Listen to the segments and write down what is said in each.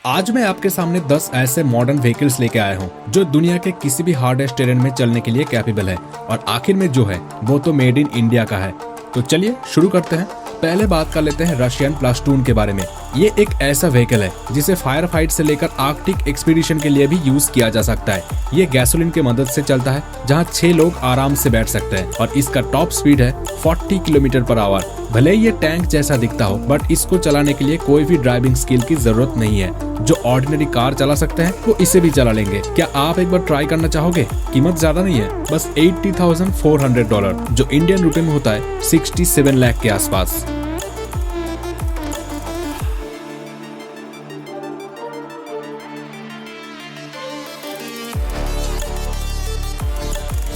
आज मैं आपके सामने 10 ऐसे मॉडर्न व्हीकल्स लेके आया हूँ जो दुनिया के किसी भी हार्डेस्ट टेरेन में चलने के लिए कैपेबल है और आखिर में जो है वो तो मेड इन इंडिया का है। तो चलिए शुरू करते हैं। पहले बात कर लेते हैं रशियन प्लाटून के बारे में। ये एक ऐसा व्हीकल है जिसे फायर फाइट से लेकर आर्कटिक एक्सपीडिशन के लिए भी यूज किया जा सकता है। ये गैसोलीन की मदद से चलता है जहां 6 लोग आराम से बैठ सकते हैं और इसका टॉप स्पीड है 40 किलोमीटर पर आवर। भले ही ये टैंक जैसा दिखता हो बट इसको चलाने के लिए कोई भी ड्राइविंग स्किल की जरूरत नहीं है। जो ऑर्डिनरी कार चला सकते हैं वो इसे भी चला लेंगे। क्या आप एक बार ट्राई करना चाहोगे? कीमत ज्यादा नहीं है, बस $80,400 जो इंडियन रुपए में होता है 67 लाख के आसपास।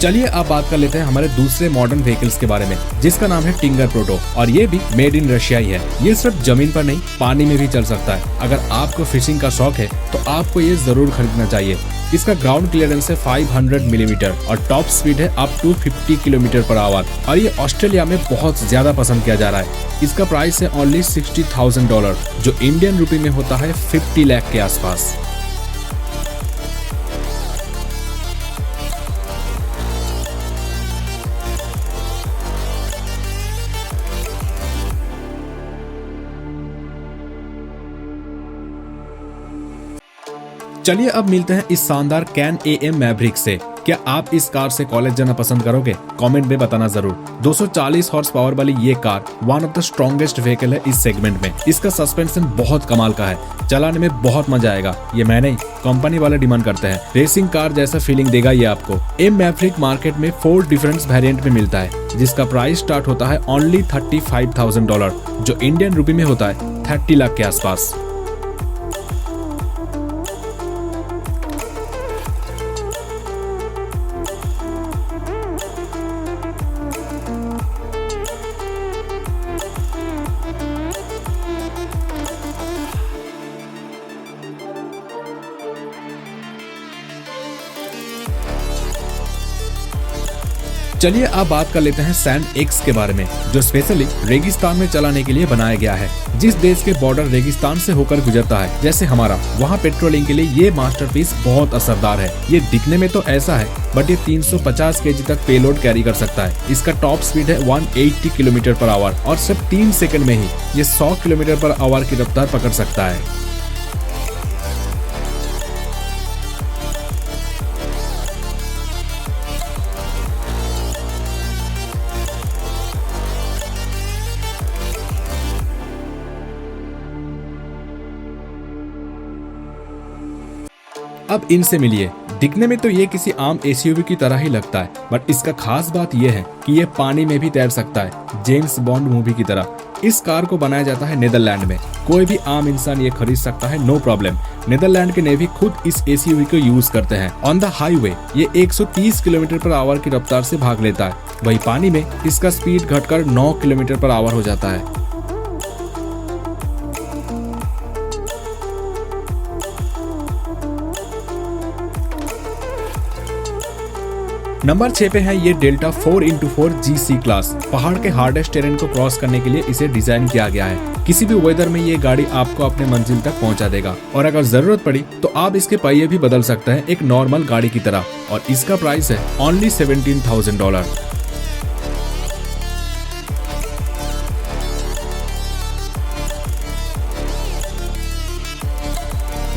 चलिए अब बात कर लेते हैं हमारे दूसरे मॉडर्न व्हीकल्स के बारे में जिसका नाम है टिंगर प्रोटो और ये भी मेड इन रशिया ही है। ये सिर्फ जमीन पर नहीं पानी में भी चल सकता है। अगर आपको फिशिंग का शौक है तो आपको ये जरूर खरीदना चाहिए। इसका ग्राउंड क्लियरेंस है 500 मिलीमीटर और टॉप स्पीड है up to 50 kilometre per hour और ये ऑस्ट्रेलिया में बहुत ज्यादा पसंद किया जा रहा है। इसका प्राइस है ओनली $60,000 जो इंडियन रुपए में होता है 50 लाख के आसपास। चलिए अब मिलते हैं इस शानदार कैन AM मैवरिक से। क्या आप इस कार से कॉलेज जाना पसंद करोगे? कमेंट में बताना जरूर। 240 हॉर्स पावर वाली ये car one of the strongest vehicle है इस सेगमेंट में। इसका सस्पेंशन बहुत कमाल का है, चलाने में बहुत मजा आएगा। ये मैं नहीं, कंपनी वाले डिमांड करते हैं। रेसिंग कार जैसा फीलिंग देगा ये आपको। एम मैवरिक मार्केट में 4 डिफरेंट वेरिएंट में मिलता है जिसका प्राइस स्टार्ट होता है ओनली $35,000 जो इंडियन रुपए में होता है 30 लाख के आसपास। चलिए अब बात कर लेते हैं सैंड एक्स के बारे में जो स्पेशली रेगिस्तान में चलाने के लिए बनाया गया है। जिस देश के बॉर्डर रेगिस्तान से होकर गुजरता है जैसे हमारा, वहाँ पेट्रोलिंग के लिए ये मास्टरपीस बहुत असरदार है। ये दिखने में तो ऐसा है बट ये 350 kg तक पेलोड कैरी कर सकता है। इसका टॉप स्पीड है 180 किलोमीटर पर आवर और सिर्फ 3 सेकंड में ही ये 100 किलोमीटर पर आवर की रफ्तार पकड़ सकता है। अब इनसे मिलिए। दिखने में तो ये किसी आम SUV की तरह ही लगता है बट इसका खास बात ये है कि ये पानी में भी तैर सकता है, जेम्स बॉन्ड मूवी की तरह। इस कार को बनाया जाता है नीदरलैंड में। कोई भी आम इंसान ये खरीद सकता है, नो प्रॉब्लम। नीदरलैंड के नेवी खुद इस SUV को यूज करते हैं। ऑन द हाईवे ये 130 किलोमीटर पर आवर की रफ्तार से भाग लेता है। वही पानी में इसका स्पीड घटकर 9 किलोमीटर पर आवर हो जाता है। नंबर 6 पे है ये डेल्टा 4x4 GC क्लास। पहाड़ के हार्डेस्ट टेरेन को क्रॉस करने के लिए इसे डिजाइन किया गया है। किसी भी वेदर में ये गाड़ी आपको अपने मंजिल तक पहुंचा देगा और अगर जरूरत पड़ी तो आप इसके पहिए भी बदल सकते हैं एक नॉर्मल गाड़ी की तरह और इसका प्राइस है ओनली $17,000।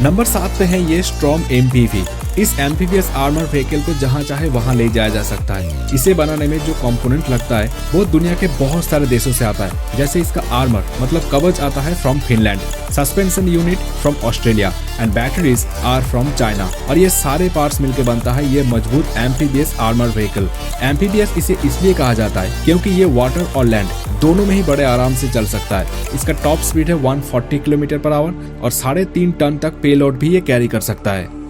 नंबर 7 पे है ये स्ट्रॉम MPV। इस एम्फीबियस आर्मर व्हीकल को जहां चाहे वहां ले जाया जा सकता है। इसे बनाने में जो कंपोनेंट लगता है वो दुनिया के बहुत सारे देशों से आता है। जैसे इसका आर्मर मतलब कवच आता है from Finland, suspension unit from Australia and batteries are from China और ये सारे पार्ट्स मिलकर बनता है ये मजबूत एम्फीबियस आर्मर व्हीकल। एम्फीबियस इसे इसलिए कहा जाता है क्योंकि ये वाटर और लैंड दोनों में ही बड़े आराम से चल सकता है। इसका टॉप स्पीड है 140 किलोमीटर पर आवर और 3.5 टन तक पेलोड भी ये कैरी कर सकता है।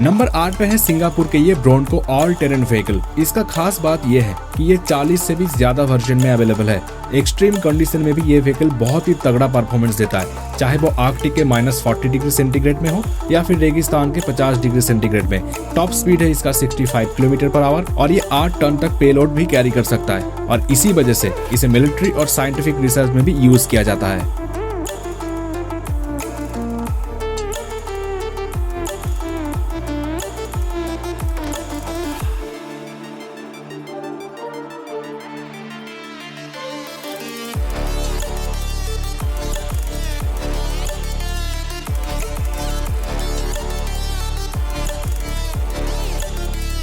नंबर 8 पे है सिंगापुर के ये ब्रोंको ऑल टेरेन व्हीकल। इसका खास बात ये है कि ये 40 से भी ज्यादा वर्जन में अवेलेबल है। एक्सट्रीम कंडीशन में भी ये व्हीकल बहुत ही तगड़ा परफॉर्मेंस देता है, चाहे वो आर्कटिक के -40 डिग्री सेंटीग्रेड में हो या फिर रेगिस्तान के 50 डिग्री सेंटीग्रेड में। टॉप स्पीड है इसका 65 किलोमीटर/आवर और ये 8 टन तक पेलोड भी कैरी कर सकता है और इसी वजह से इसे मिलिट्री और साइंटिफिक रिसर्च में भी यूज किया जाता है।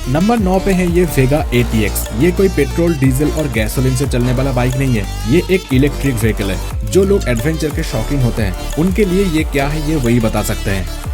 नंबर 9 पे है ये वेगा ATX। ये कोई पेट्रोल, डीजल और गैसोलीन से चलने वाला बाइक नहीं है, ये एक इलेक्ट्रिक व्हीकल है। जो लोग एडवेंचर के शौकीन होते हैं उनके लिए ये क्या है ये वही बता सकते हैं।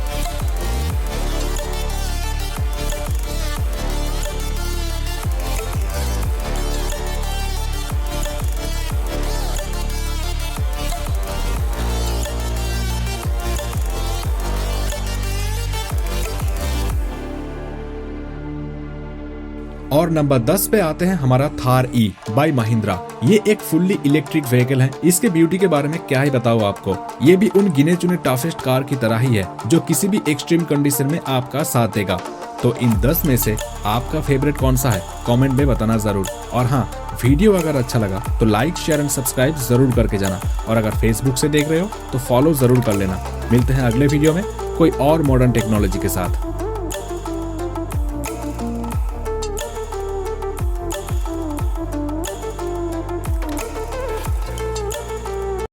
और नंबर 10 पे आते हैं हमारा थार ई बाय महिंद्रा। ये एक फुल्ली इलेक्ट्रिक व्हीकल है। इसके ब्यूटी के बारे में क्या ही बताऊं आपको। ये भी उन गिने चुने टफेस्ट कार की तरह ही है जो किसी भी एक्सट्रीम कंडीशन में आपका साथ देगा। तो इन 10 में से आपका फेवरेट कौन सा है कमेंट में बताना जरूर। और हाँ, वीडियो अगर अच्छा लगा तो लाइक, शेयर एंड सब्सक्राइब जरूर करके जाना। और अगर फेसबुक से देख रहे हो तो फॉलो जरूर कर लेना। मिलते हैं अगले वीडियो में कोई और मॉडर्न टेक्नोलॉजी के साथ।